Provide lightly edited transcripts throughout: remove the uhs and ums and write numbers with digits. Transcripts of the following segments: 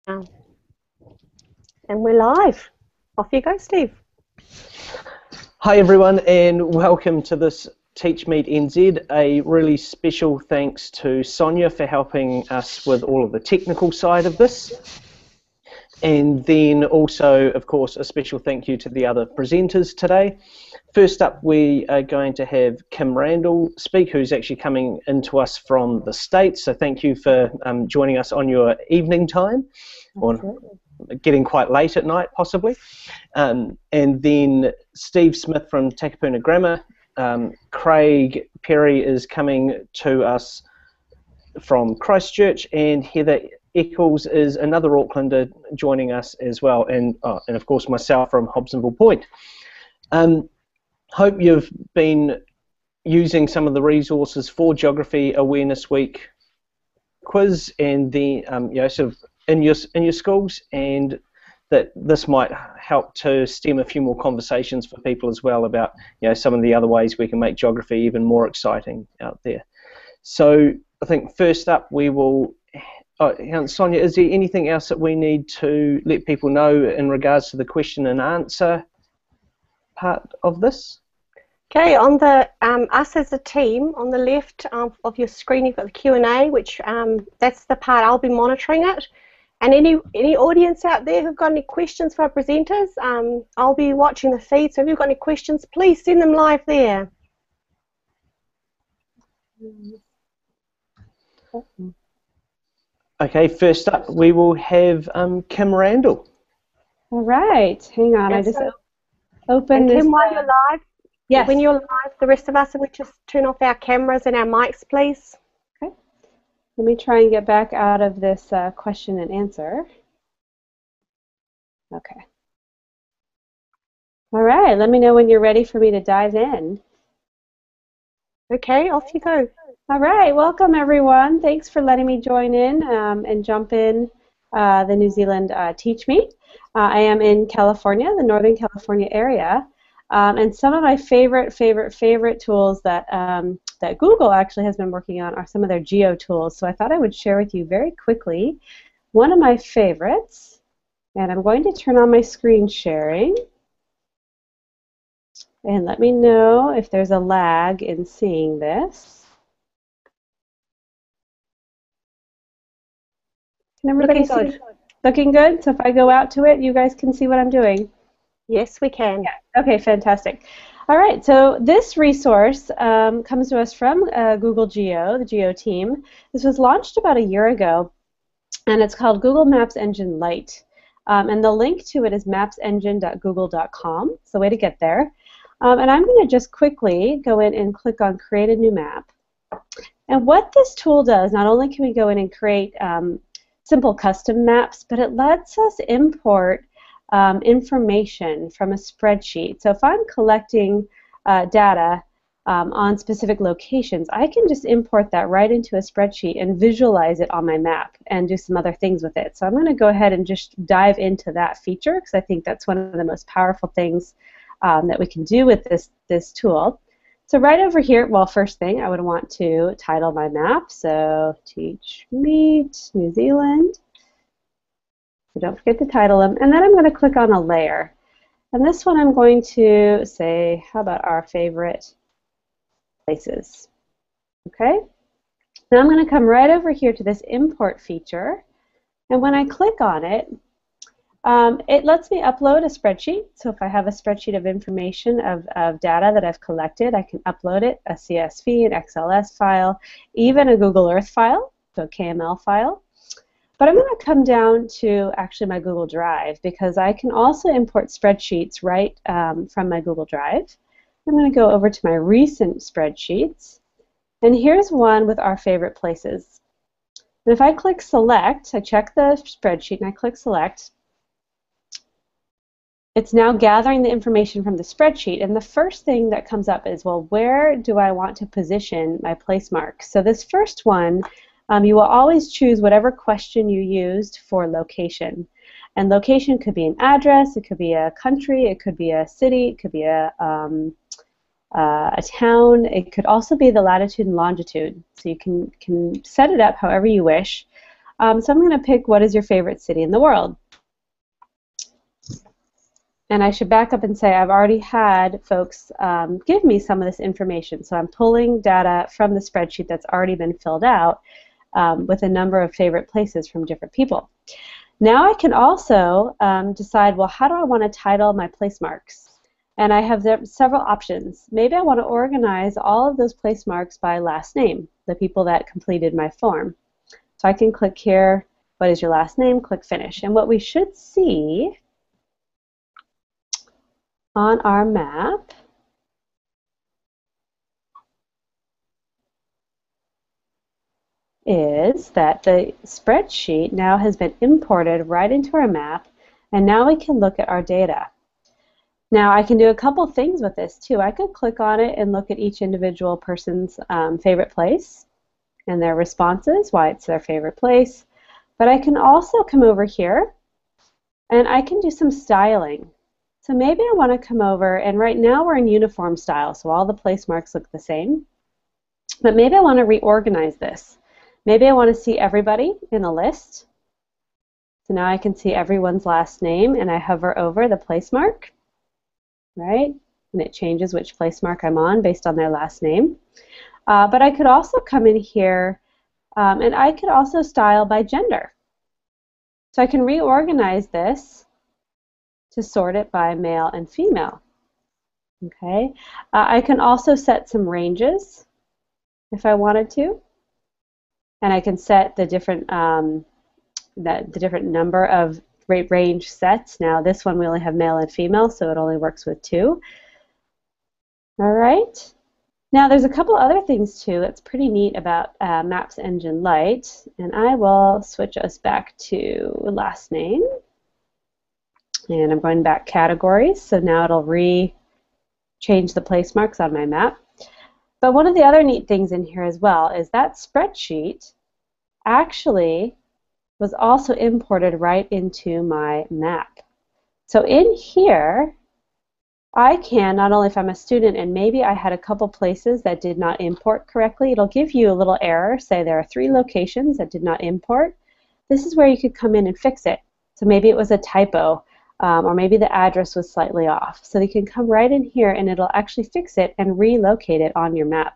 And we're live. Off you go, Steve. Hi everyone, and welcome to this TeachMeetNZ. A really special thanks to Sonia for helping us with all of the technical side of this. And then also, of course, a special thank you to the other presenters today. First up, we are going to have Kim Randall speak, who's actually coming into us from the States. So thank you for joining us on your evening time, or getting quite late at night, possibly. And then Steve Smith from Takapuna Grammar. Craig Perry is coming to us from Christchurch, and Heather Echols is another Aucklander joining us as well, and of course myself from Hobsonville Point. Hope you've been using some of the resources for Geography Awareness Week quiz, and the sort of in your schools, and that this might help to stem a few more conversations for people as well about some of the other ways we can make geography even more exciting out there. So I think first up we will. Sonia, is there anything else that we need to let people know in regards to the question and answer part of this? Okay, on the us as a team, on the left of your screen you've got the Q&A, which that's the part I'll be monitoring it. And any audience out there who've got any questions for our presenters, I'll be watching the feed, so if you've got any questions, please send them live there. Okay, first up we will have Kim Randall. All right, hang on, I just opened this. Kim, while you're live, yes. When you're live, the rest of us, if we just turn off our cameras and our mics, please. Okay. Let me try and get back out of this question and answer. Okay. All right, let me know when you're ready for me to dive in. Okay, off you go. All right, welcome everyone. Thanks for letting me join in and jump in the New Zealand Teach Meet. I am in California, the Northern California area, and some of my favorite tools that that Google actually has been working on are some of their geo tools. So I thought I would share with you very quickly one of my favorites, and I'm going to turn on my screen sharing. And let me know if there's a lag in seeing this. Can everybody see? Looking good. Looking good? So if I go out to it, you guys can see what I'm doing? Yes, we can. Yeah. Okay, fantastic. All right, so this resource comes to us from Google Geo, the Geo team. This was launched about a year ago, and it's called Google Maps Engine Lite. And the link to it is mapsengine.google.com. It's the way to get there. And I'm going to just quickly go in and click on Create a New Map. And what this tool does, not only can we go in and create simple custom maps, but it lets us import information from a spreadsheet. So if I'm collecting data on specific locations, I can just import that right into a spreadsheet and visualize it on my map and do some other things with it. So I'm going to go ahead and just dive into that feature because I think that's one of the most powerful things that we can do with this tool. So right over here, well, first thing, I would want to title my map. So Teach Meet New Zealand. So don't forget to title them. And then I'm going to click on a layer. And this one I'm going to say, how about our favorite places? Okay. Now I'm going to come right over here to this import feature. And when I click on it, it lets me upload a spreadsheet. So if I have a spreadsheet of information of data that I've collected, I can upload it, a CSV, an XLS file, even a Google Earth file, so a KML file. But I'm going to come down to actually my Google Drive because I can also import spreadsheets right from my Google Drive. I'm going to go over to my recent spreadsheets. And here's one with our favorite places. And if I click Select, I check the spreadsheet and I click Select, it's now gathering the information from the spreadsheet, and the first thing that comes up is, well, where do I want to position my place marks? So this first one, you will always choose whatever question you used for location. And location could be an address, it could be a country, it could be a city, it could be a town, it could also be the latitude and longitude. So you can set it up however you wish. So I'm going to pick what is your favorite city in the world. And I should back up and say I've already had folks give me some of this information. So I'm pulling data from the spreadsheet that's already been filled out with a number of favorite places from different people. Now I can also decide, well, how do I want to title my place marks? And I have several options. Maybe I want to organize all of those place marks by last name, the people that completed my form. So I can click here, what is your last name? Click Finish. And what we should see on our map is that the spreadsheet now has been imported right into our map, and now we can look at our data. Now I can do a couple things with this too. I could click on it and look at each individual person's favorite place and their responses, why it's their favorite place. But I can also come over here and I can do some styling. So maybe I want to come over, and right now we're in uniform style, so all the place marks look the same. But maybe I want to reorganize this. Maybe I want to see everybody in a list. So now I can see everyone's last name, and I hover over the place mark, right? And it changes which place mark I'm on based on their last name. But I could also come in here, and I could also style by gender. So I can reorganize this to sort it by male and female. Okay. I can also set some ranges if I wanted to, and I can set the different number of range sets. Now this one we only have male and female, so it only works with 2. All right. Now there's a couple other things too that's pretty neat about Maps Engine Lite, and I will switch us back to last name. And I'm going back categories, so now it'll change the place marks on my map. But one of the other neat things in here as well is that spreadsheet actually was also imported right into my map. So in here, I can, not only if I'm a student and maybe I had a couple places that did not import correctly, it'll give you a little error, say there are 3 locations that did not import. This is where you could come in and fix it. So maybe it was a typo. Or maybe the address was slightly off. So you can come right in here and it'll actually fix it and relocate it on your map.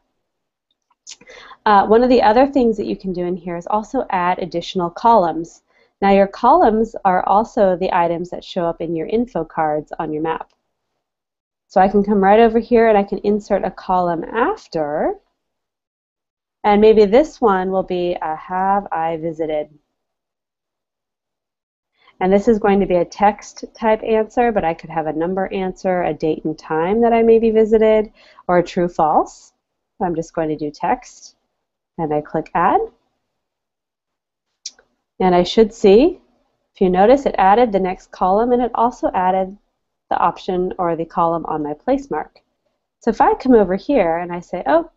One of the other things that you can do in here is also add additional columns. Now your columns are also the items that show up in your info cards on your map. So I can come right over here and I can insert a column after, and maybe this one will be have I visited? And this is going to be a text type answer, but I could have a number answer, a date and time that I maybe visited, or a true false. I'm just going to do text, and I click add. And I should see, if you notice, it added the next column, and it also added the option or the column on my place mark. So if I come over here and I say, oh,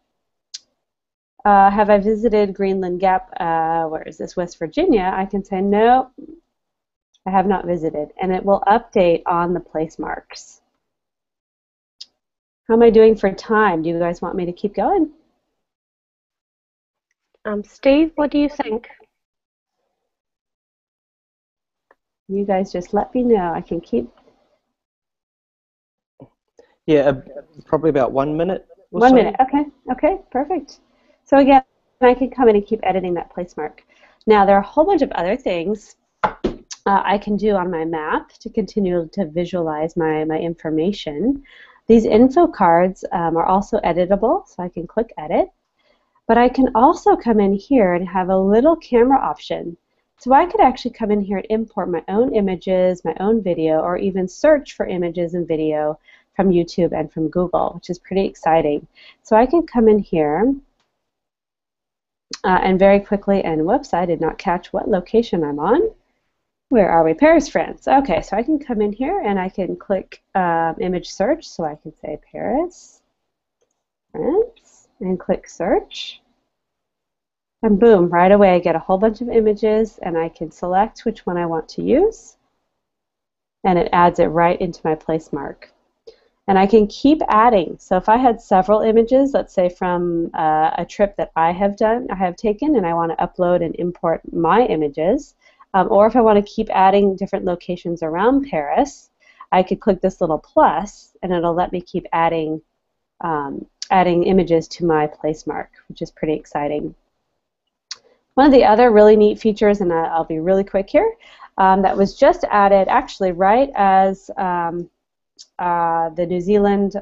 have I visited Greenland Gap, where is this, West Virginia, I can say no, I have not visited, and it will update on the place marks. How am I doing for time? Do you guys want me to keep going? Steve, what do you think? You guys just let me know. I can keep. Yeah, probably about 1 minute or 1 so. minute, okay, okay, perfect. So again, I can come in and keep editing that place mark. Now there are a whole bunch of other things I can do on my map to continue to visualize my information. These info cards are also editable, so I can click edit. But I can also come in here and have a little camera option. So I could actually come in here and import my own images, my own video, or even search for images and video from YouTube and from Google, which is pretty exciting. So I can come in here and very quickly, and whoops, I did not catch what location I'm on. Where are we? Paris, France. Okay, so I can come in here and I can click image search. So I can say Paris, France, and click search. And boom, right away I get a whole bunch of images, and I can select which one I want to use. And it adds it right into my place mark. And I can keep adding. So if I had several images, let's say from a trip that I have taken, and I want to upload and import my images, or if I want to keep adding different locations around Paris, I could click this little plus, and it'll let me keep adding images to my place mark, which is pretty exciting. One of the other really neat features, and I'll be really quick here, that was just added actually right as the New Zealand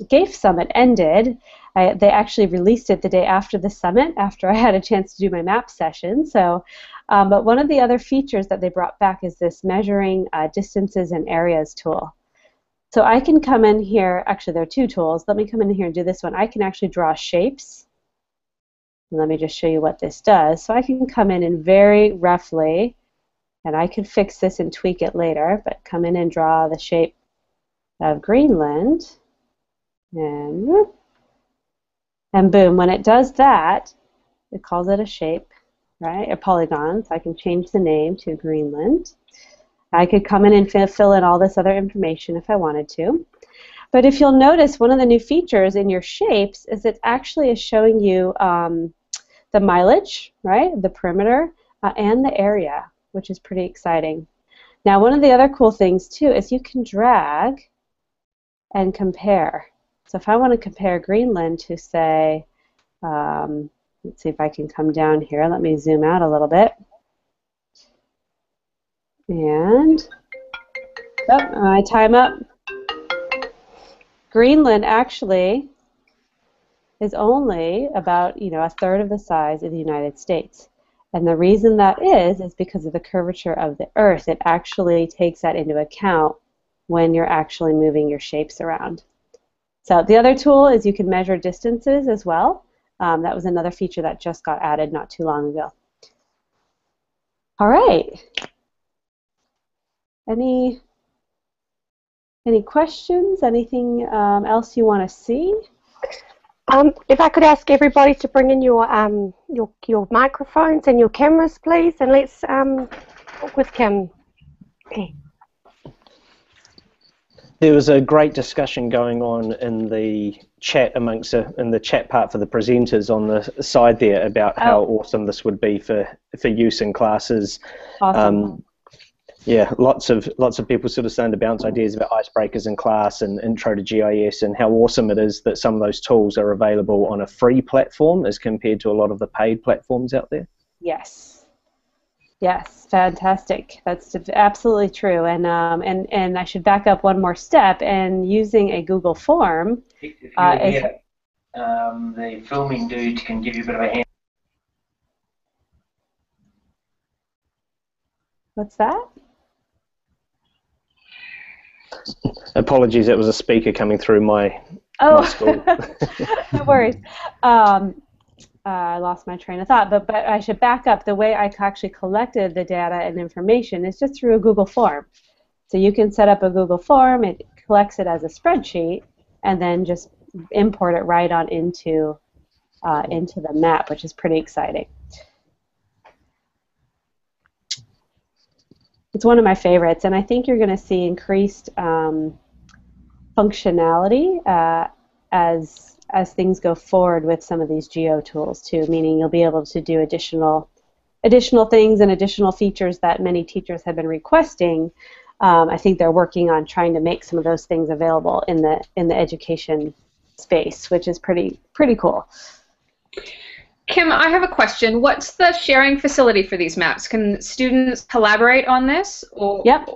GAFE Summit ended. They actually released it the day after the summit, after I had a chance to do my map session. So, but one of the other features that they brought back is this measuring distances and areas tool. So I can come in here, actually there are two tools. Let me come in here and do this one. I can actually draw shapes. And let me just show you what this does. So I can come in and very roughly, and I can fix this and tweak it later, but come in and draw the shape of Greenland, and boom, when it does that, it calls it a shape, right, a polygon, so I can change the name to Greenland. I could come in and fill in all this other information if I wanted to. But if you'll notice, one of the new features in your shapes is it actually is showing you the mileage, right, the perimeter, and the area, which is pretty exciting. Now, one of the other cool things, too, is you can drag and compare. So if I want to compare Greenland to, say, let's see if I can come down here. Let me zoom out a little bit. And, my time up. Greenland actually is only about, a third of the size of the United States. And the reason that is because of the curvature of the Earth. It actually takes that into account when you're actually moving your shapes around. So the other tool is you can measure distances as well. That was another feature that just got added not too long ago. All right. Any questions? Anything else you want to see? If I could ask everybody to bring in your microphones and your cameras, please, and let's talk with Kim. Okay. There was a great discussion going on in the chat in the chat part for the presenters on the side there about how awesome this would be for use in classes. Awesome. Yeah, lots of people sort of starting to bounce ideas about icebreakers in class and intro to GIS, and how awesome it is that some of those tools are available on a free platform as compared to a lot of the paid platforms out there. Yes. Yes, fantastic. That's absolutely true. And I should back up one more step. And using a Google form, the filming dude can give you a bit of a hand. What's that? Apologies, it was a speaker coming through my school. No worries. I lost my train of thought, but I should back up. The way I actually collected the data and information is just through a Google form. So you can set up a Google form, it collects it as a spreadsheet, and then just import it right on into the map, which is pretty exciting. It's one of my favorites, and I think you're going to see increased functionality as things go forward with some of these geo tools too, meaning you'll be able to do additional things and additional features that many teachers have been requesting. I think they're working on trying to make some of those things available in the education space, which is pretty cool. Kim, I have a question. What's the sharing facility for these maps? Can students collaborate on this, or Yep.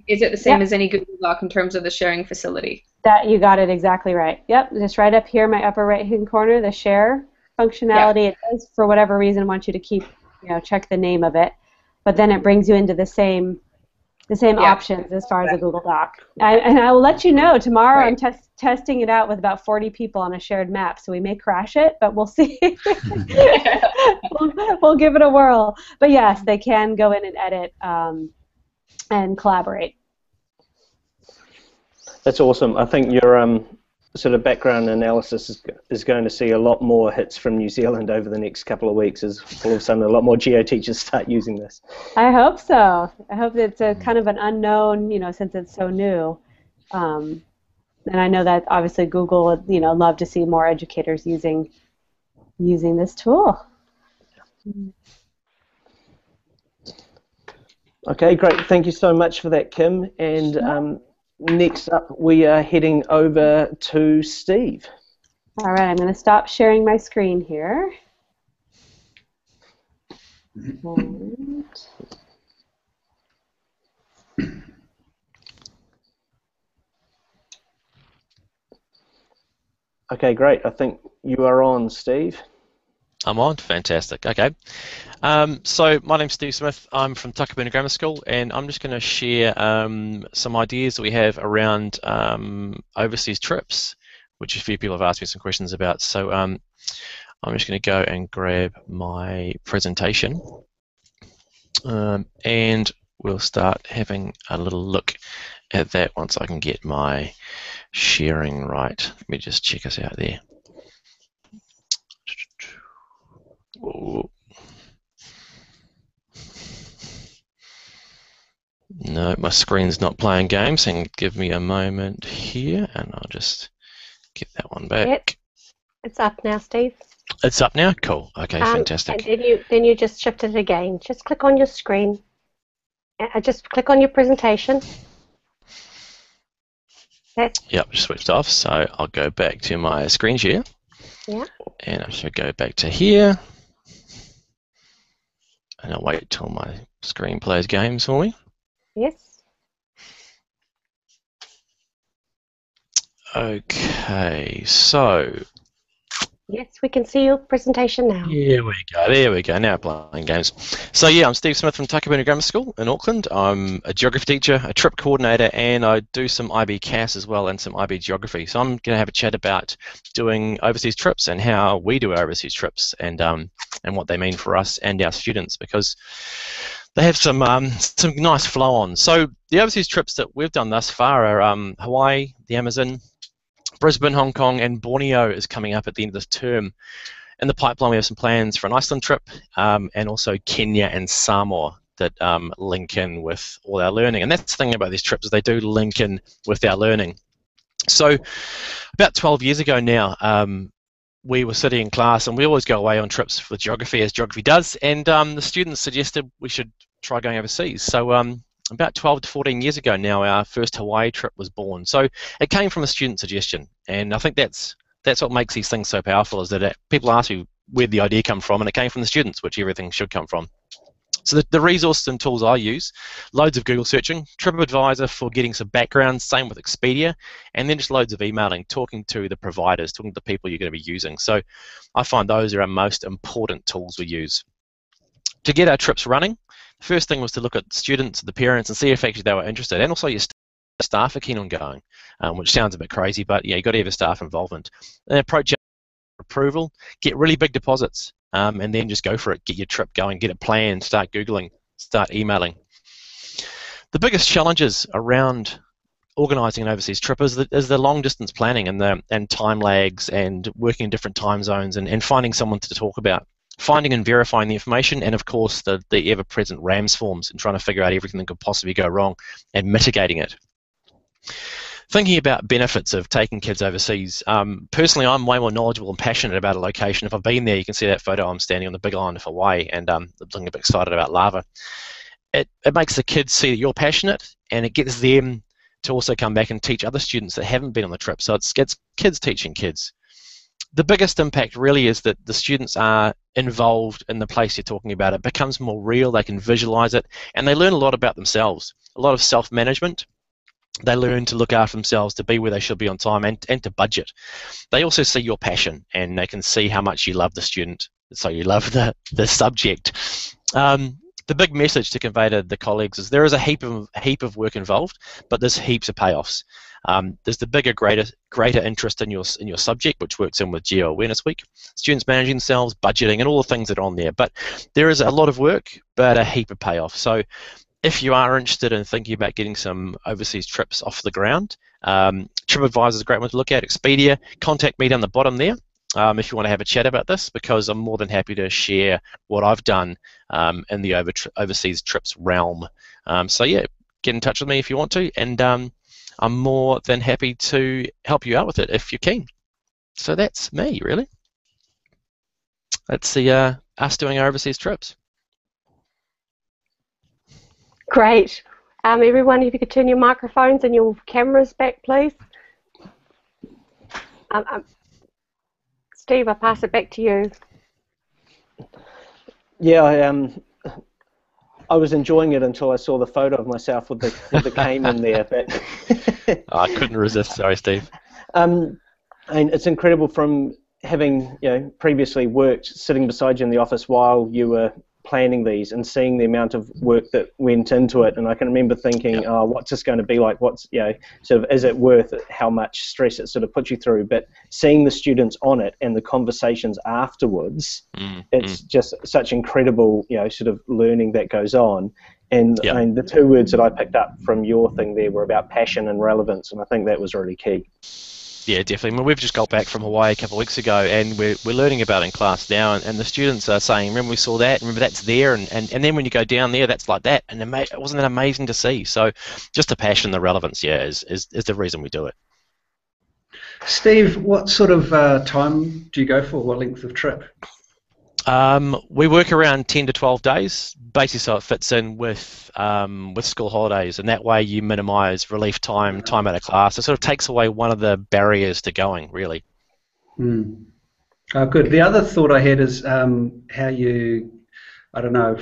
Is it the same as any Google Doc in terms of the sharing facility? That you got it exactly right. Yep, just right up here, my upper right-hand corner, the share functionality. It does, for whatever reason, want you to keep, check the name of it, but then it brings you into the same options as far as a Google Doc. And I will let you know tomorrow. Right. I'm testing it out with about 40 people on a shared map, so we may crash it, but we'll see. we'll give it a whirl. But yes, they can go in and edit and collaborate. That's awesome. I think your sort of background analysis is going to see a lot more hits from New Zealand over the next couple of weeks, as all of a sudden a lot more geo teachers start using this. I hope so. I hope it's a kind of an unknown, since it's so new. and I know that obviously Google would, love to see more educators using this tool. Okay, great. Thank you so much for that, Kim. And next up, we are heading over to Steve. All right, I'm going to stop sharing my screen here. And okay, great. I think you are on, Steve. I'm on. Fantastic. Okay. So my name's Steve Smith. I'm from Takapuna Grammar School, and I'm just going to share some ideas that we have around overseas trips, which a few people have asked me some questions about. So I'm just going to go and grab my presentation, and we'll start having a little look at that once I can get my sharing right. Let me just check us out there. Whoa. No, my screen's not playing games, and give me a moment here, and I'll just get that one back. Yep. It's up now, Steve. It's up now? Cool. Okay, fantastic. And then you just shift it again. Just click on your screen. Just click on your presentation. Yep, just switched off, so I'll go back to my screen share. Yeah. And I should go back to here. And I'll wait till my screen plays games for me. Yes. Okay, so yes, we can see your presentation now. Here we go. There we go. Now playing games. So yeah, I'm Steve Smith from Takapuna Grammar School in Auckland. I'm a geography teacher, a trip coordinator, and I do some IB CAS as well and some IB geography. So I'm going to have a chat about doing overseas trips and how we do our overseas trips and what they mean for us and our students, because they have some nice flow-ons. So the overseas trips that we've done thus far are Hawaii, the Amazon, Brisbane, Hong Kong, and Borneo is coming up at the end of this term. In the pipeline, we have some plans for an Iceland trip, and also Kenya and Samoa that link in with all our learning. And that's the thing about these trips, is they do link in with our learning. So about 12 years ago now, we were sitting in class, and we always go away on trips for geography, as geography does, and the students suggested we should try going overseas. So about 12 to 14 years ago now, our first Hawaii trip was born. So it came from a student suggestion, and I think that's what makes these things so powerful, is that people ask me where'd the idea come from, and it came from the students, which everything should come from. So the resources and tools I use, loads of Google searching, TripAdvisor for getting some background, same with Expedia, and then just loads of emailing, talking to the providers, talking to the people you're going to be using. So I find those are our most important tools we use. To get our trips running, the first thing was to look at students, the parents, and see if actually they were interested, and also your staff are keen on going, which sounds a bit crazy, but yeah, you've got to have a staff involvement. And approach approval, get really big deposits, and then just go for it. Get your trip going, get it planned, start Googling, start emailing. The biggest challenges around organising an overseas trip is the long distance planning and time lags and working in different time zones and finding someone to talk about. Finding and verifying the information, and of course the ever-present RAMS forms, and trying to figure out everything that could possibly go wrong and mitigating it. Thinking about benefits of taking kids overseas. Personally, I'm way more knowledgeable and passionate about a location. If I've been there, you can see that photo. I'm standing on the big island of Hawaii, and I'm looking a bit excited about lava. It makes the kids see that you're passionate, and it gets them to also come back and teach other students that haven't been on the trip. So it's kids teaching kids. The biggest impact really is that the students are involved in the place you're talking about. It becomes more real, they can visualize it, and they learn a lot about themselves, a lot of self-management. They learn to look after themselves, to be where they should be on time, and to budget. They also see your passion, and they can see how much you love the student, so you love the subject. The big message to convey to the colleagues is there is a heap of work involved, but there's heaps of payoffs. There's the bigger, greater interest in your subject, which works in with Geo Awareness Week. Students managing themselves, budgeting, and all the things that are on there. But there is a lot of work, but a heap of payoff. So if you are interested in thinking about getting some overseas trips off the ground, TripAdvisor is a great one to look at. Expedia, contact me down the bottom there if you want to have a chat about this, because I'm more than happy to share what I've done in the overseas trips realm. So yeah, get in touch with me if you want to, and I'm more than happy to help you out with it if you're keen. So that's me, really. That's the us doing our overseas trips. Great. Everyone, if you could turn your microphones and your cameras back, please. Steve, I'll pass it back to you. Yeah, I was enjoying it until I saw the photo of myself with the cane in there. But I couldn't resist. Sorry, Steve. And it's incredible from having previously worked sitting beside you in the office while you were planning these and seeing the amount of work that went into it. And I can remember thinking, oh, what's this going to be like? What's, sort of, is it worth it, how much stress it sort of puts you through? But seeing the students on it and the conversations afterwards, it's just such incredible, sort of learning that goes on. And the two words that I picked up from your thing there were about passion and relevance, and I think that was really key. Yeah, definitely. I mean, we've just got back from Hawaii a couple of weeks ago, and we're learning about it in class now, and the students are saying, remember we saw that, remember that's there, and then when you go down there, that's like that, and wasn't that amazing to see? So just the passion, the relevance, is the reason we do it. Steve, what sort of time do you go for? What length of trip? We work around 10 to 12 days, basically so it fits in with school holidays, and that way you minimise relief time out of class. It sort of takes away one of the barriers to going, really. Oh, good. The other thought I had is how you, I don't know,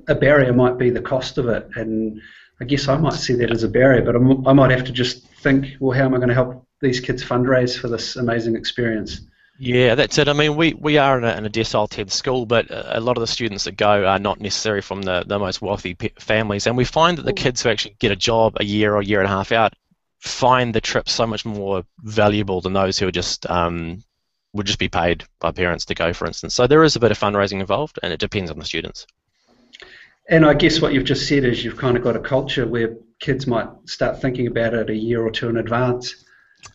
a barrier might be the cost of it, and I guess I might see that as a barrier, but I might have to just think, well, how am I going to help these kids fundraise for this amazing experience? Yeah, that's it. I mean, we are in a decile 10th school, but a lot of the students that go are not necessarily from the most wealthy families, and we find that the kids who actually get a job a year or year and a half out find the trip so much more valuable than those who are just would just be paid by parents to go, for instance. So there is a bit of fundraising involved, and it depends on the students. And I guess what you've just said is you've kind of got a culture where kids might start thinking about it a year or two in advance.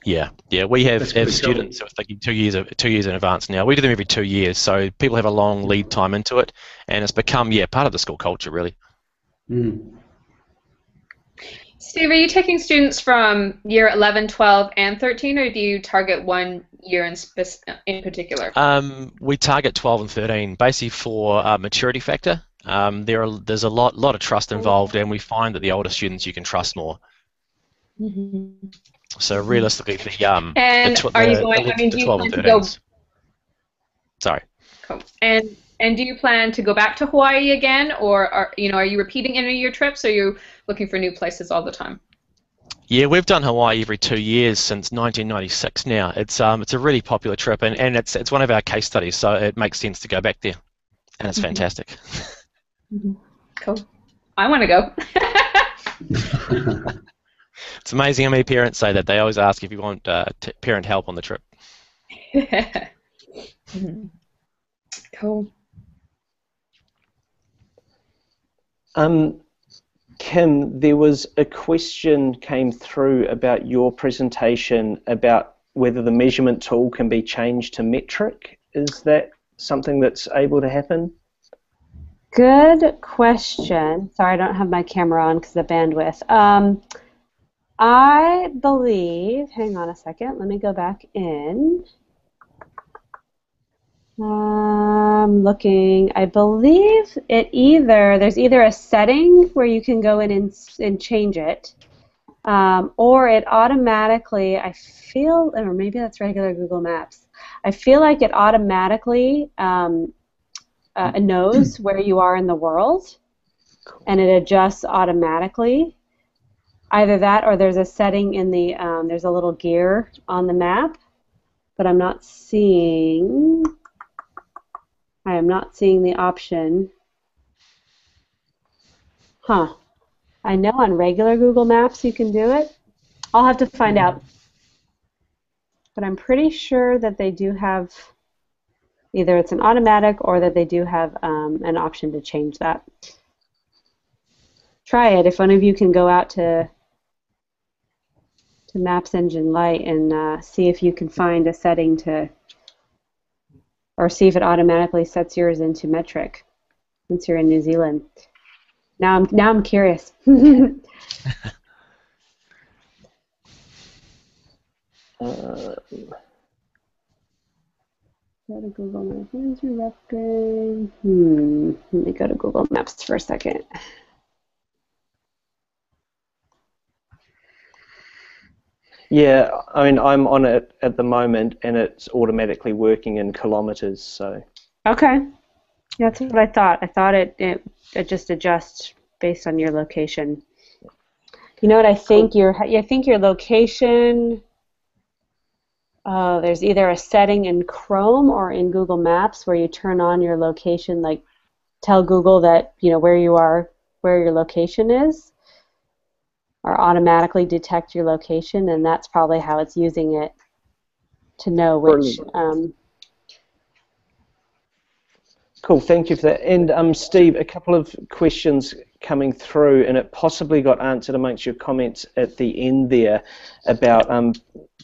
Yeah, we have students who are thinking 2 years in advance now. We do them every 2 years, so people have a long lead time into it, and it's become part of the school culture, really. Steve, are you taking students from year 11, 12, and 13, or do you target one year in particular? We target 12 and 13, basically for maturity factor. There's a lot of trust involved, and we find that the older students you can trust more. So realistically, the 12 and 13s. Sorry. Cool. And do you plan to go back to Hawaii again, or are you repeating any of your trips, or are you looking for new places all the time? Yeah, we've done Hawaii every 2 years since 1996 now. It's a really popular trip, and it's one of our case studies, so it makes sense to go back there, and it's fantastic. Cool. I want to go. It's amazing how many parents say that. They always ask if you want parent help on the trip. Cool. Kim, there was a question came through about your presentation about whether the measurement tool can be changed to metric. Is that something that's able to happen? Good question. Sorry, I don't have my camera on because of the bandwidth. I believe, hang on a second, let me go back in. I'm looking, I believe there's either a setting where you can go in and change it, or it automatically, or maybe that's regular Google Maps. I feel like it automatically knows where you are in the world, and it adjusts automatically. Either that, or there's a setting in the, there's a little gear on the map, but I am not seeing the option. I know on regular Google Maps you can do it. I'll have to find out. But I'm pretty sure that they do have, either it's an automatic or that they do have an option to change that. Try it if one of you can go out to Maps Engine Lite and see if you can find a setting or see if it automatically sets yours into metric since you're in New Zealand. Now I'm curious. Go to Google Maps. Interrupting. Let me go to Google Maps for a second. Yeah, I mean, I'm on it at the moment, and it's automatically working in kilometers. So. Okay, that's what I thought. I thought it just adjusts based on your location. You know what I think? I think your location. There's either a setting in Chrome or in Google Maps where you turn on your location, like tell Google that where you are, where your location is, or automatically detect your location, and that's probably how it's using it to know which. Cool, thank you for that. And Steve, a couple of questions coming through, and it possibly got answered amongst your comments at the end there about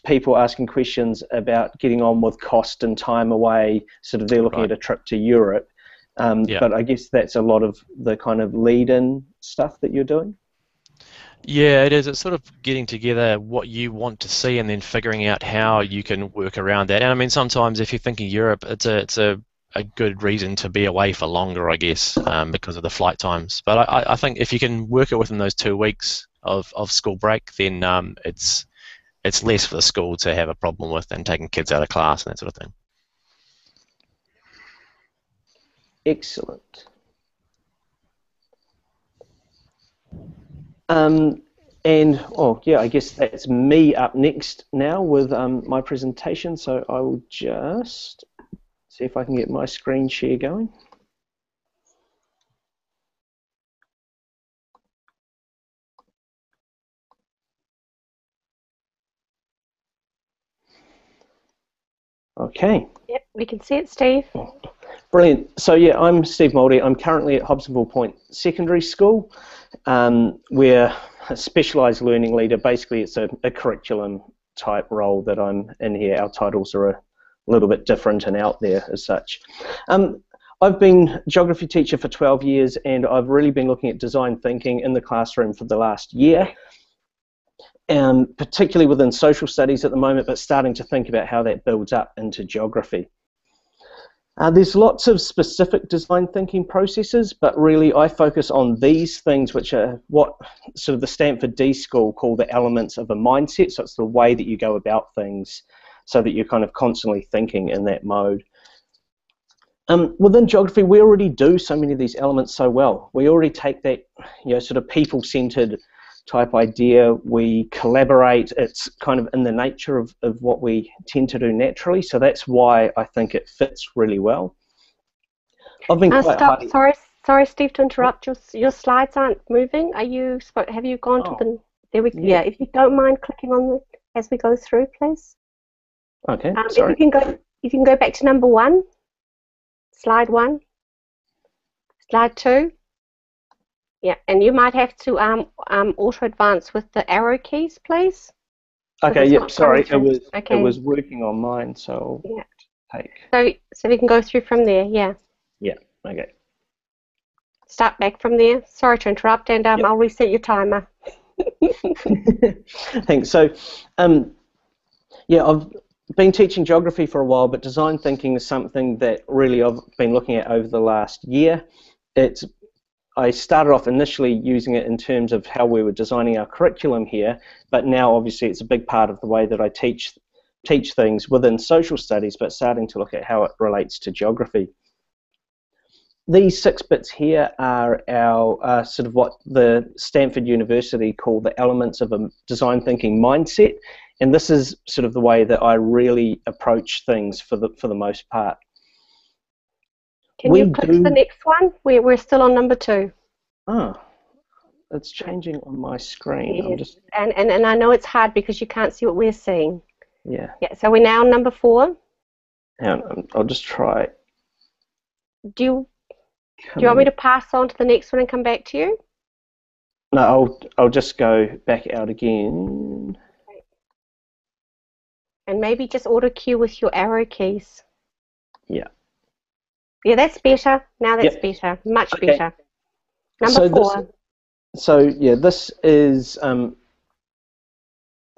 people asking questions about getting on with cost and time away, sort of they're looking at a trip to Europe. But I guess that's a lot of the kind of lead-in stuff that you're doing? Yeah, it is. It's sort of getting together what you want to see and then figuring out how you can work around that. And I mean, sometimes if you're thinking Europe, it's a good reason to be away for longer, I guess, because of the flight times. But I think if you can work it within those 2 weeks of school break, then it's less for the school to have a problem with than taking kids out of class and that sort of thing. Excellent. And I guess that's me up next now with my presentation. So I will just see if I can get my screen share going. Okay. Yep, we can see it, Steve. Brilliant. So yeah, I'm Steve Mody. I'm currently at Hobsonville Point Secondary School. We're a specialised learning leader. Basically, it's a curriculum type role that I'm in here. Our titles are a little bit different and out there as such. I've been geography teacher for 12 years, and I've really been looking at design thinking in the classroom for the last year. Particularly within social studies at the moment, but starting to think about how that builds up into geography. There's lots of specific design thinking processes, but really I focus on these things, which are what sort of the Stanford D School call the elements of a mindset. So it's the way that you go about things so that you're kind of constantly thinking in that mode. Within geography, we already do so many of these elements so well. We already take that sort of people-centered type idea, we collaborate, it's kind of in the nature of what we tend to do naturally, so that's why I think it fits really well. I've been Sorry, Steve, to interrupt. Your slides aren't moving. Have you gone to the? There we. Yeah. If you don't mind clicking on it as we go through, please. Okay. Sorry. If you can go back to number 1, slide 1, slide 2. Yeah, and you might have to auto advance with the arrow keys, please. Okay. Yep. Sorry, it was working on mine, so yeah. Take. So we can go through from there. Yeah. Yeah. Okay. Start back from there. Sorry to interrupt, and I'll reset your timer. Thanks. So, yeah, I've been teaching geography for a while, but design thinking is something that really I've been looking at over the last year. I started off initially using it in terms of how we were designing our curriculum here, but now obviously it's a big part of the way that I teach things within social studies, but starting to look at how it relates to geography. These 6 bits here are our sort of what the Stanford University call the elements of a design thinking mindset, and this is sort of the way that I really approach things for the most part. Can you click to the next one? We're still on number 2. Oh, it's changing on my screen. Yes. And I know it's hard because you can't see what we're seeing. Yeah. Yeah. So we're now on number 4. And I'll just try. Do you want me to pass on to the next one and come back to you? No, I'll just go back out again. Okay. And maybe just auto cue with your arrow keys. Yeah. Yeah, that's better. Now that's better. Much better. Number 4. So yeah, this is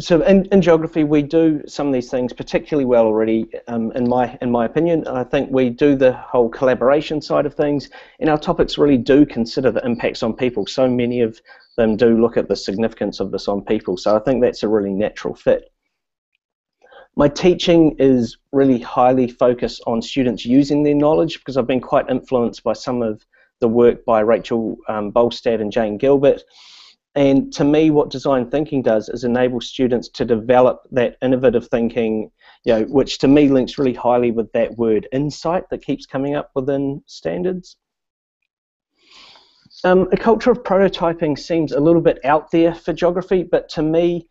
So in geography, we do some of these things particularly well already. In my opinion, I think we do the whole collaboration side of things, and our topics really do consider the impacts on people. So many of them do look at the significance of this on people. So I think that's a really natural fit. My teaching is really highly focused on students using their knowledge, because I've been quite influenced by some of the work by Rachel Bolstad and Jane Gilbert. And to me, what design thinking does is enable students to develop that innovative thinking, which to me links really highly with that word insight that keeps coming up within standards. A culture of prototyping seems a little bit out there for geography, but to me,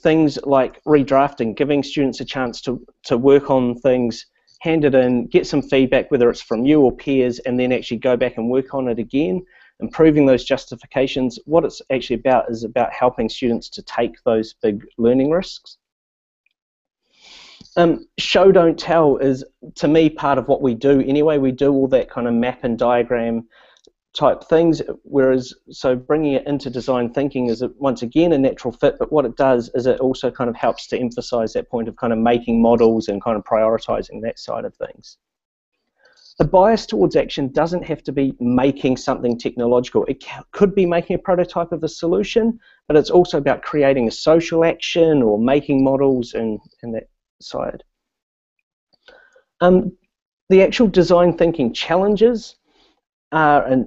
things like redrafting, giving students a chance to work on things, hand it in, get some feedback, whether it's from you or peers, and then actually go back and work on it again, improving those justifications. What it's actually about is about helping students to take those big learning risks. Show, don't tell is, to me, part of what we do anyway. We do all that kind of map and diagram type things, whereas so bringing it into design thinking is once again a natural fit, but what it does is it also kind of helps to emphasize that point of kind of making models and kind of prioritizing that side of things. The bias towards action doesn't have to be making something technological. It could be making a prototype of the solution, but it's also about creating a social action or making models and that side. The actual design thinking challenges are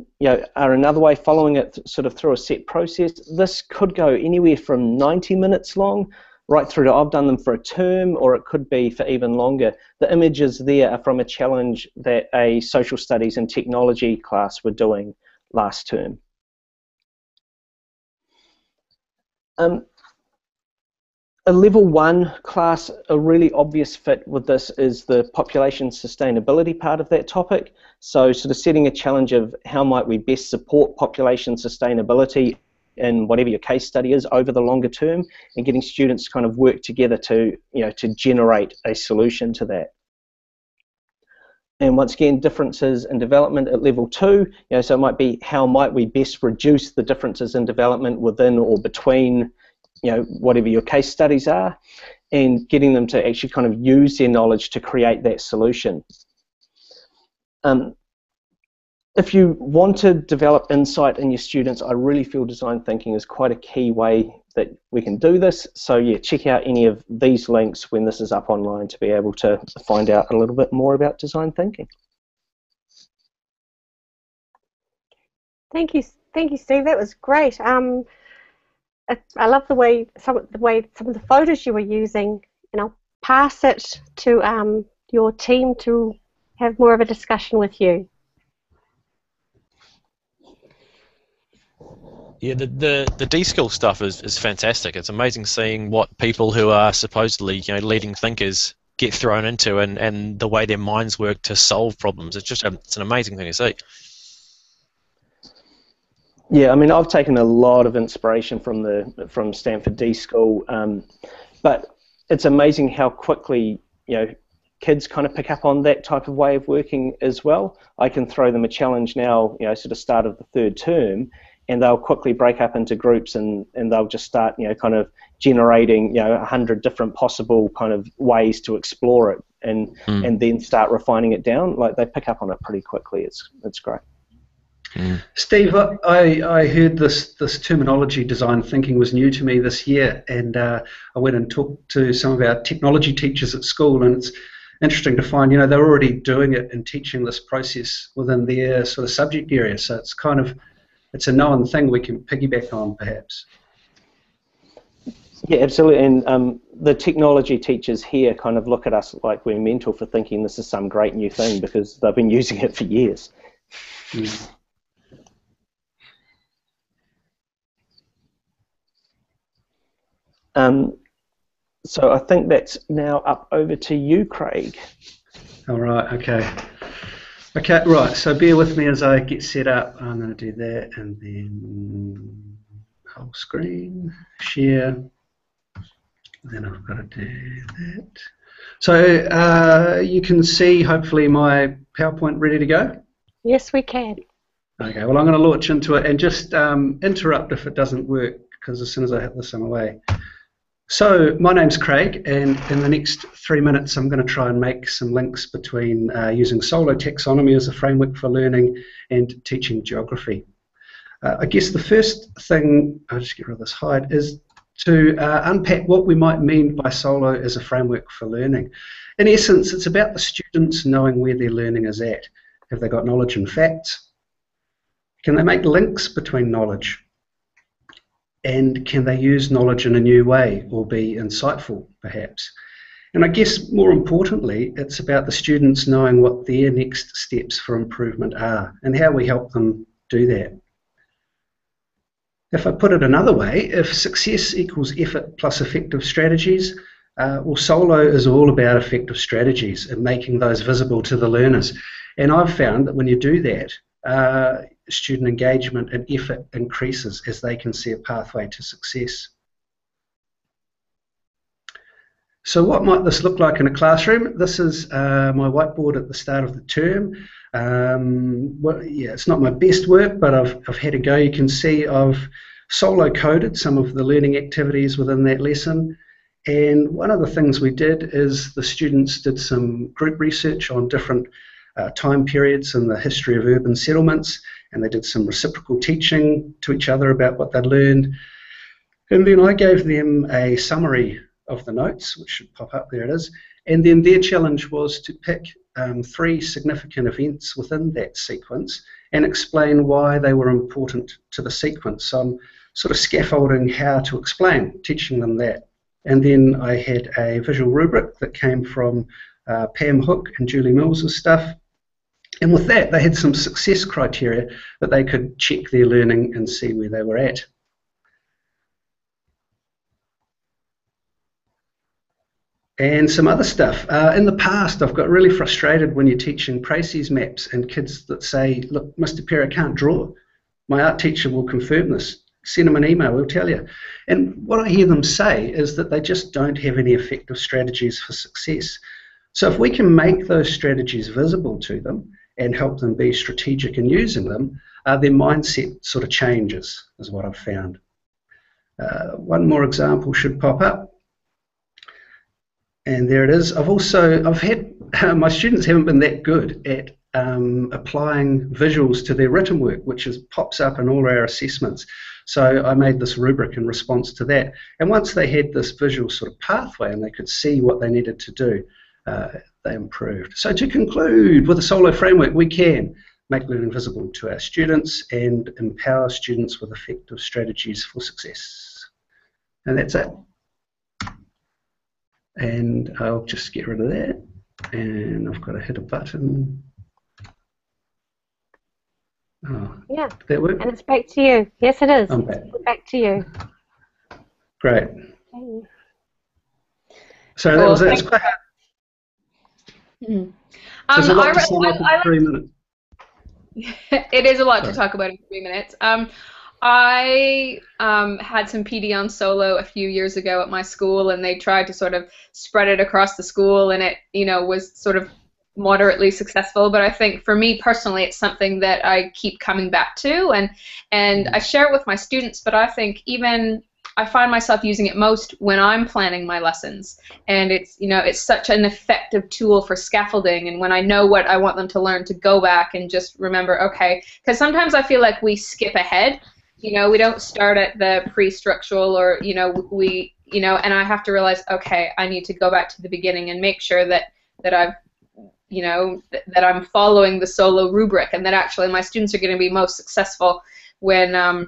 another way, following it sort of through a set process. This could go anywhere from 90 minutes long right through to, I've done them for a term, or it could be for even longer. The images there are from a challenge that a social studies and technology class were doing last term. A level 1 class, a really obvious fit with this is the population sustainability part of that topic. So sort of setting a challenge of how might we best support population sustainability in whatever your case study is over the longer term, and getting students to kind of work together to, to generate a solution to that. And once again, differences in development at level 2, so it might be how might we best reduce the differences in development within or between whatever your case studies are, and getting them to actually kind of use their knowledge to create that solution. If you want to develop insight in your students, I really feel design thinking is quite a key way that we can do this. So yeah, check out any of these links when this is up online to be able to find out a little bit more about design thinking. Thank you, Steve. That was great. I love the way some of the photos you were using, and I'll pass it to your team to have more of a discussion with you. Yeah, the D-Skill stuff is fantastic. It's amazing seeing what people who are supposedly leading thinkers get thrown into, and the way their minds work to solve problems. It's an amazing thing to see. Yeah, I mean, I've taken a lot of inspiration from Stanford D-School, but it's amazing how quickly kids kind of pick up on that type of way of working as well. I can throw them a challenge now, sort of start of the third term, and they'll quickly break up into groups, and they'll just start kind of generating 100 different possible kind of ways to explore it, and then start refining it down. Like, they pick up on it pretty quickly. It's great. Steve, I heard this terminology, design thinking, was new to me this year, and I went and talked to some of our technology teachers at school, and it's interesting to find they're already doing it and teaching this process within their sort of subject area. So it's a known thing we can piggyback on, perhaps. Yeah, absolutely. And the technology teachers here kind of look at us like we're mental for thinking this is some great new thing, because they've been using it for years. So I think that's now up over to you, Craig. All right, okay. Okay, right, so bear with me as I get set up. I'm going to do that, and then whole screen, share, then I've got to do that. So you can see, hopefully, my PowerPoint ready to go? Yes, we can. Okay, well, I'm going to launch into it, and just interrupt if it doesn't work, because as soon as I hit this, I'm away. So my name's Craig, and in the next 3 minutes I'm going to try and make some links between using Solo taxonomy as a framework for learning and teaching geography. I guess the first thing, I'll just get rid of this hide, is to unpack what we might mean by Solo as a framework for learning. In essence, it's about the students knowing where their learning is at. Have they got knowledge and facts? Can they make links between knowledge? And can they use knowledge in a new way or be insightful, perhaps? And I guess more importantly, it's about the students knowing what their next steps for improvement are and how we help them do that. If I put it another way, if success equals effort plus effective strategies, well, Solo is all about effective strategies and making those visible to the learners. And I've found that when you do that, student engagement and effort increases as they can see a pathway to success. So what might this look like in a classroom? This is my whiteboard at the start of the term. Yeah, it's not my best work, but I've had a go. You can see I've Solo coded some of the learning activities within that lesson. And one of the things we did is the students did some group research on different time periods in the history of urban settlements, and they did some reciprocal teaching to each other about what they'd learned. And then I gave them a summary of the notes, which should pop up, there it is, and then their challenge was to pick 3 significant events within that sequence and explain why they were important to the sequence. So I'm sort of scaffolding how to explain, teaching them that. And then I had a visual rubric that came from Pam Hook and Julie Mills's stuff. And with that, they had some success criteria that they could check their learning and see where they were at. And some other stuff. In the past, I've got really frustrated when you're teaching Pracies maps and kids that say, look, Mr. Perry, I can't draw. My art teacher will confirm this. Send them an email, we'll tell you. And what I hear them say is that they just don't have any effective strategies for success. So if we can make those strategies visible to them and help them be strategic in using them, their mindset sort of changes, is what I've found. One more example should pop up. And there it is. I've had, my students haven't been that good at applying visuals to their written work, which pops up in all our assessments. So I made this rubric in response to that. And once they had this visual sort of pathway and they could see what they needed to do, they improved. So to conclude, with a Solo framework, we can make learning visible to our students and empower students with effective strategies for success. And that's it. And I'll just get rid of that. And I've got to hit a button. Oh, Yeah, did that work? and it's back to you. Yes, it is. I'm back. Back to you. Great. Okay. So that was it. It's quite hard. There's a lot to sum up in 3 minutes. It is a lot to talk about in 3 minutes. I had some PD on Solo a few years ago at my school, and they tried to sort of spread it across the school, and it, was sort of moderately successful. But I think for me personally, it's something that I keep coming back to, and I share it with my students. But I think even I find myself using it most when I'm planning my lessons, and it's such an effective tool for scaffolding. And when I know what I want them to learn, to go back and just remember, okay, because sometimes I feel like we skip ahead. We don't start at the pre-structural, or and I have to realize, okay, I need to go back to the beginning and make sure that I've that I'm following the Solo rubric, and that actually my students are going to be most successful when I'm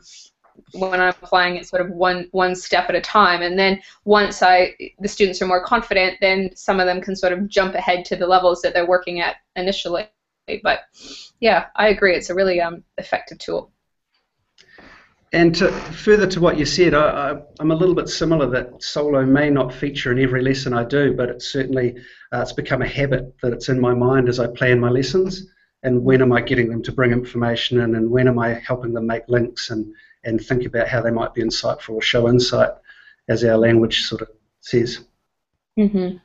applying it sort of one step at a time. And then once the students are more confident, then some of them can sort of jump ahead to the levels that they're working at initially. But yeah, I agree, it's a really effective tool. And further to what you said, I'm a little bit similar, that Solo may not feature in every lesson I do, but it's certainly it's become a habit that it's in my mind as I plan my lessons, and when am I getting them to bring information in, and when am I helping them make links and think about how they might be insightful or show insight, as our language sort of says. Mm-hmm.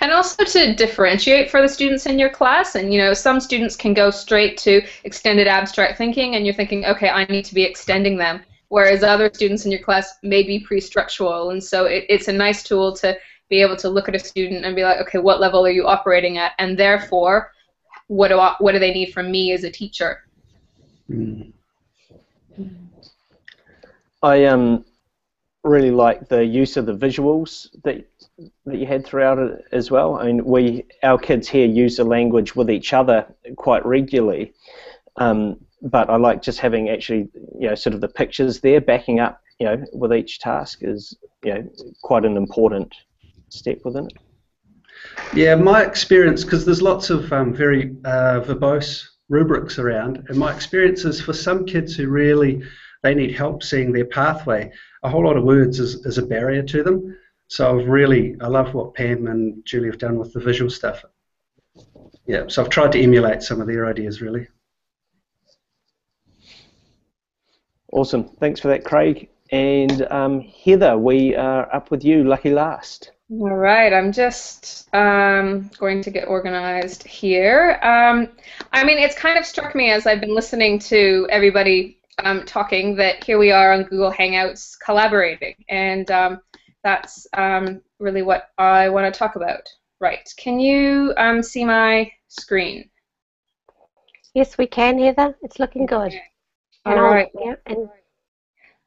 And also to differentiate for the students in your class, and some students can go straight to extended abstract thinking, and you're thinking, okay, I need to be extending them. whereas other students in your class may be pre-structural. And so it's a nice tool to be able to look at a student and be like, okay, what level are you operating at? And therefore, what do they need from me as a teacher? Mm. I really like the use of the visuals that you had throughout it as well. I mean, our kids here use the language with each other quite regularly, but I like just having actually, sort of the pictures there backing up, with each task is, quite an important step within it. Yeah, my experience, because there's lots of very verbose rubrics around, and my experience is for some kids who really, they need help seeing their pathway, a whole lot of words is a barrier to them. So I love what Pam and Julie have done with the visual stuff. Yeah, so I've tried to emulate some of their ideas, really. Awesome, thanks for that, Craig. And Heather, we are up with you, lucky last. All right, I'm just going to get organized here. I mean, it's kind of struck me as I've been listening to everybody talking that here we are on Google Hangouts collaborating, and that's really what I want to talk about. Right, can you see my screen? Yes, we can, Heather. It's looking good. All right. Yeah, and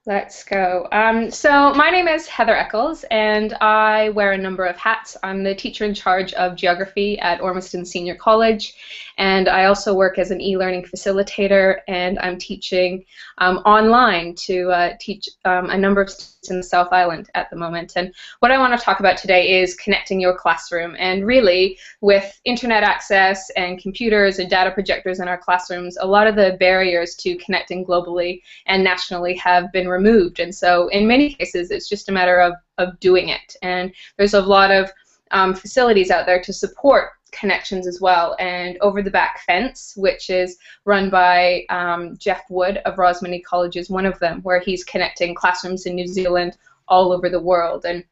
let's go. So my name is Heather Echols, and I wear a number of hats. I'm the teacher in charge of geography at Ormiston Senior College, and I also work as an e-learning facilitator, and I'm teaching online to teach a number of students in the South Island at the moment. And what I want to talk about today is connecting your classroom, and really with internet access and computers and data projectors in our classrooms, a lot of the barriers to connecting globally and nationally have been removed, and so in many cases it's just a matter of doing it, and there's a lot of facilities out there to support connections as well. And Over the Back Fence, which is run by Jeff Wood of Rosmini College, is one of them, where he's connecting classrooms in New Zealand all over the world. And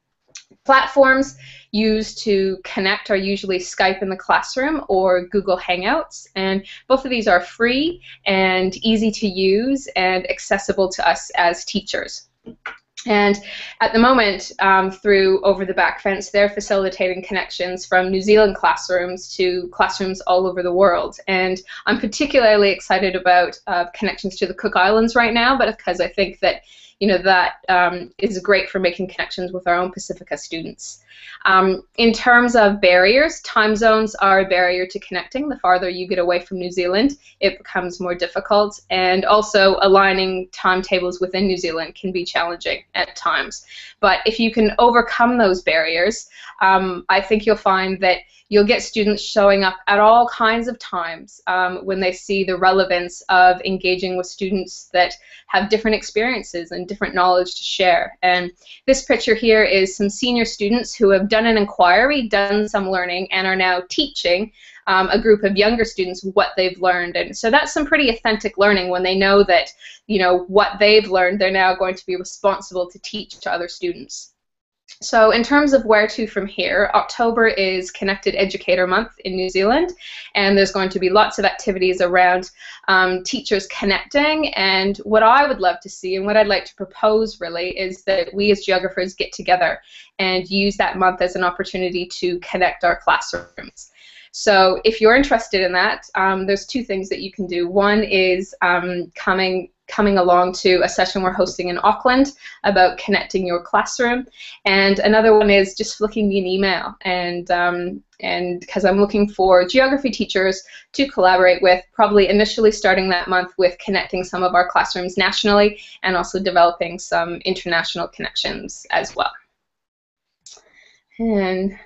platforms used to connect are usually Skype in the Classroom or Google Hangouts, and both of these are free and easy to use and accessible to us as teachers. And at the moment, through Over the Back Fence, they're facilitating connections from New Zealand classrooms to classrooms all over the world. And I'm particularly excited about connections to the Cook Islands right now, but because I think that that is great for making connections with our own Pacifica students. In terms of barriers, time zones are a barrier to connecting. The farther you get away from New Zealand, it becomes more difficult, and also aligning timetables within New Zealand can be challenging at times. But if you can overcome those barriers, I think you'll find that you'll get students showing up at all kinds of times when they see the relevance of engaging with students that have different experiences and different knowledge to share. And this picture here is some senior students who have done an inquiry, done some learning, and are now teaching a group of younger students what they've learned. And so that's some pretty authentic learning when they know that, what they've learned, they're now going to be responsible to teach to other students. So in terms of where to from here, October is Connected Educator Month in New Zealand, and there's going to be lots of activities around teachers connecting. And what I would love to see, and what I'd like to propose really, is that we as geographers get together and use that month as an opportunity to connect our classrooms. So if you're interested in that, there's two things that you can do. One is coming along to a session we're hosting in Auckland about connecting your classroom, and another one is just flicking me an email, and because I'm looking for geography teachers to collaborate with, probably initially starting that month with connecting some of our classrooms nationally and also developing some international connections as well. And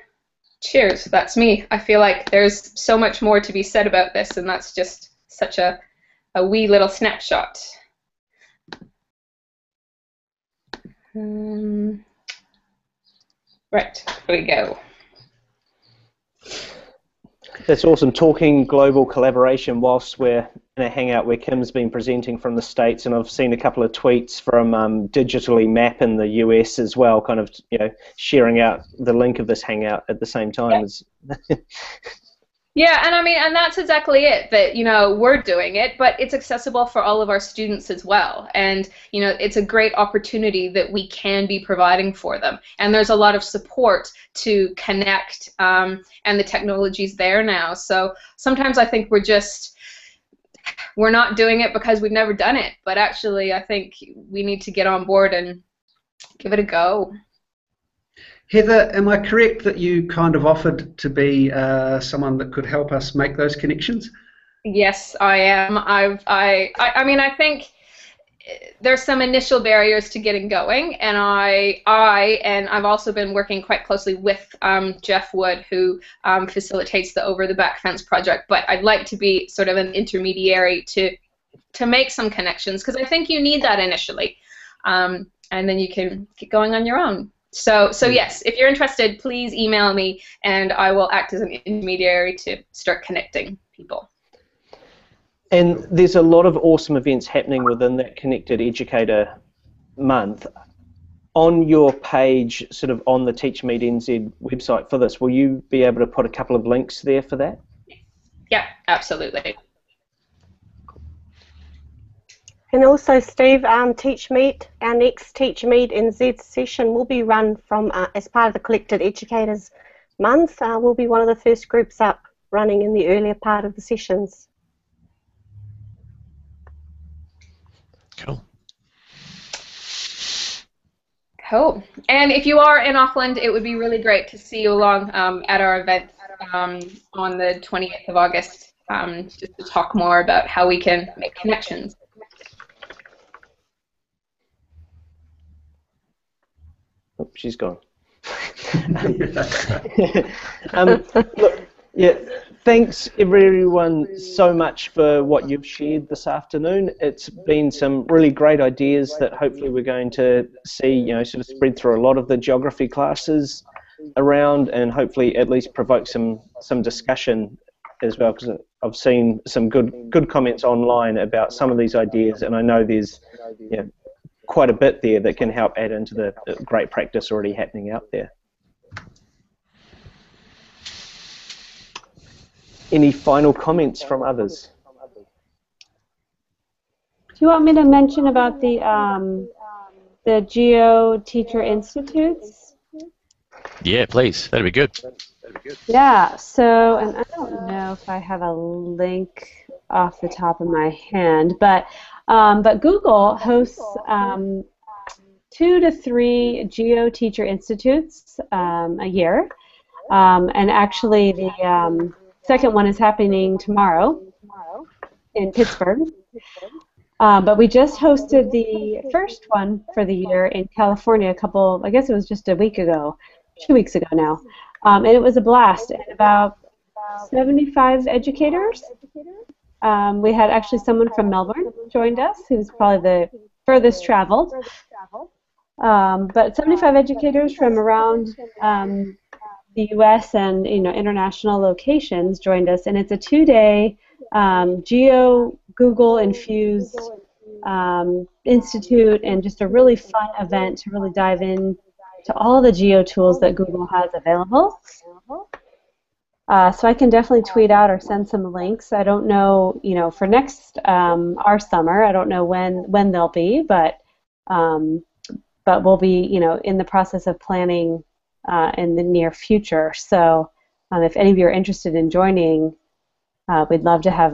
cheers, that's me. I feel like there's so much more to be said about this, and that's just such a wee little snapshot. Right, here we go. That's awesome. Talking global collaboration whilst we're in a hangout where Kim's been presenting from the States, and I've seen a couple of tweets from Digitally Map in the US as well, kind of sharing out the link of this hangout at the same time. Yeah. Yeah, and I mean, and that's exactly it, that, we're doing it, but it's accessible for all of our students as well. And, it's a great opportunity that we can be providing for them. And there's a lot of support to connect, and the technology's there now. So sometimes I think we're not doing it because we've never done it, but actually I think we need to get on board and give it a go. Heather, am I correct that you kind of offered to be someone that could help us make those connections? Yes, I am. I mean, I think there's some initial barriers to getting going, and I've also been working quite closely with Jeff Wood, who facilitates the Over the Back Fence project. But I'd like to be sort of an intermediary to make some connections, because I think you need that initially, and then you can get going on your own. So yes, if you're interested, please email me, and I will act as an intermediary to start connecting people. And there's a lot of awesome events happening within that Connected Educator month. On your page, sort of on the TeachMeetNZ website for this, will you be able to put a couple of links there for that? Yeah, absolutely. And also, Steve, TeachMeet, our next TeachMeetNZ session will be run from as part of the Connected Educators month. We'll be one of the first groups up running in the earlier part of the sessions. Cool. Cool. And if you are in Auckland, it would be really great to see you along at our event on the 28th of August, just to talk more about how we can make connections. Oh, she's gone. Look, yeah, thanks everyone so much for what you've shared this afternoon. It's been some really great ideas that hopefully we're going to see, sort of spread through a lot of the geography classes around, and hopefully at least provoke some discussion as well, because I've seen some good comments online about some of these ideas, and I know there's quite a bit there that can help add into the great practice already happening out there. Any final comments from others? Do you want me to mention about the Geo Teacher Institutes? Yeah, please. That'd be good. Yeah, so, and I don't know if I have a link off the top of my hand, but Google hosts 2 to 3 Geo Teacher Institutes a year, and actually the second one is happening tomorrow in Pittsburgh. But we just hosted the first one for the year in California I guess it was just a week ago, 2 weeks ago now. And it was a blast, and about 75 educators. We had actually someone from Melbourne joined us, who's probably the furthest traveled. But 75 educators from around the U.S. and international locations joined us, and it's a 2-day Geo Google infused institute, and just a really fun event to really dive in to all the Geo tools that Google has available. So I can definitely tweet out or send some links. I don't know, for next our summer, I don't know when they'll be, but we'll be, in the process of planning in the near future. So if any of you are interested in joining, we'd love to have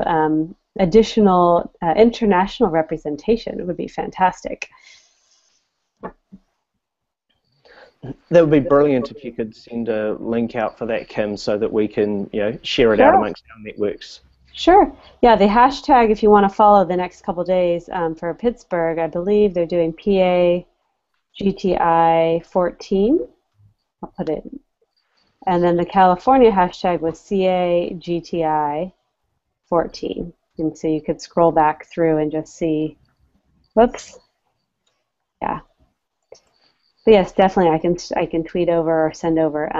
additional international representation. It would be fantastic. That would be brilliant if you could send a link out for that, Kim, so that we can share it out amongst our networks. Sure. Yeah, the hashtag, if you want to follow the next couple days for Pittsburgh, I believe they're doing PA GTI 14. I'll put it. And then the California hashtag was CA GTI 14. And so you could scroll back through and just see, whoops. Yeah. But yes, definitely I can tweet over or send over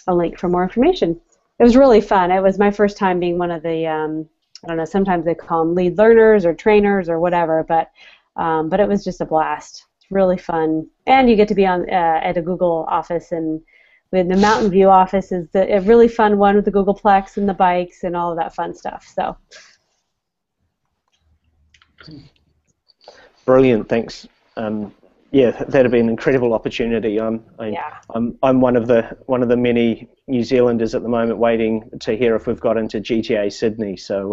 a link for more information. It was really fun. It was my first time being one of the, I don't know, sometimes they call them lead learners or trainers or whatever, but it was just a blast. It's really fun. And you get to be at a Google office, and But the Mountain View office is a really fun one with the Googleplex and the bikes and all of that fun stuff. So. Brilliant, thanks. Yeah, that'd be an incredible opportunity. I'm one of the many New Zealanders at the moment waiting to hear if we've got into GTA Sydney. So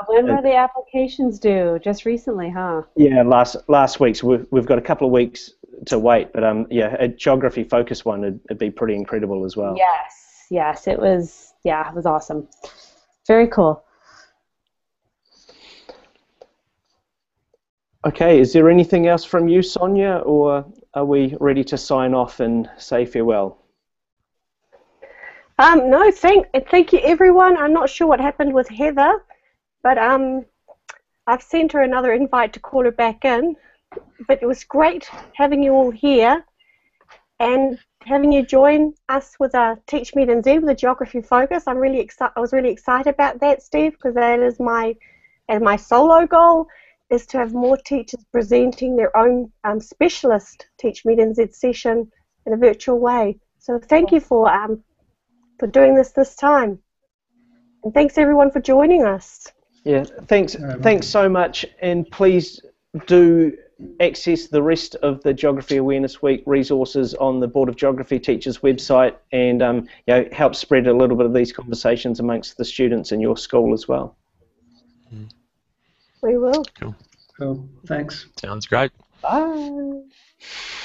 when were the applications due? Just recently, huh? Yeah, last week. So we've got a couple of weeks to wait, but a geography focus one would be pretty incredible as well. Yes, it was. Yeah, it was awesome. Very cool. Okay, is there anything else from you, Sonia, or are we ready to sign off and say farewell? No, thank you, everyone. I'm not sure what happened with Heather, but I've sent her another invite to call her back in. But it was great having you all here and having you join us with a TeachMeetNZ with a geography focus. I was really excited about that, Steve, because that is my solo goal, is to have more teachers presenting their own specialist TeachMeetNZ session in a virtual way. So thank you for doing this time. And thanks everyone for joining us. Yeah, thanks so much, and please do access the rest of the Geography Awareness Week resources on the Board of Geography Teachers website, and help spread a little bit of these conversations amongst the students in your school as well. We will. Cool. Thanks. Sounds great. Bye.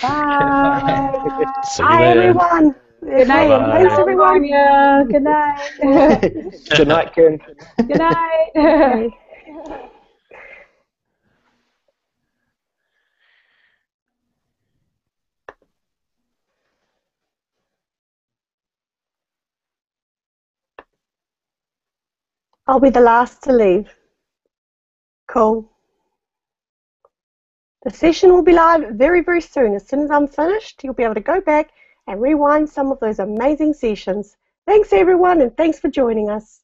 Bye. See you Bye, there. everyone. Good night. Thanks, everyone. Good night. Good night, Karen. Good night. Okay. I'll be the last to leave. Cool. The session will be live very, very soon. As soon as I'm finished, you'll be able to go back and rewind some of those amazing sessions. Thanks, everyone, and thanks for joining us.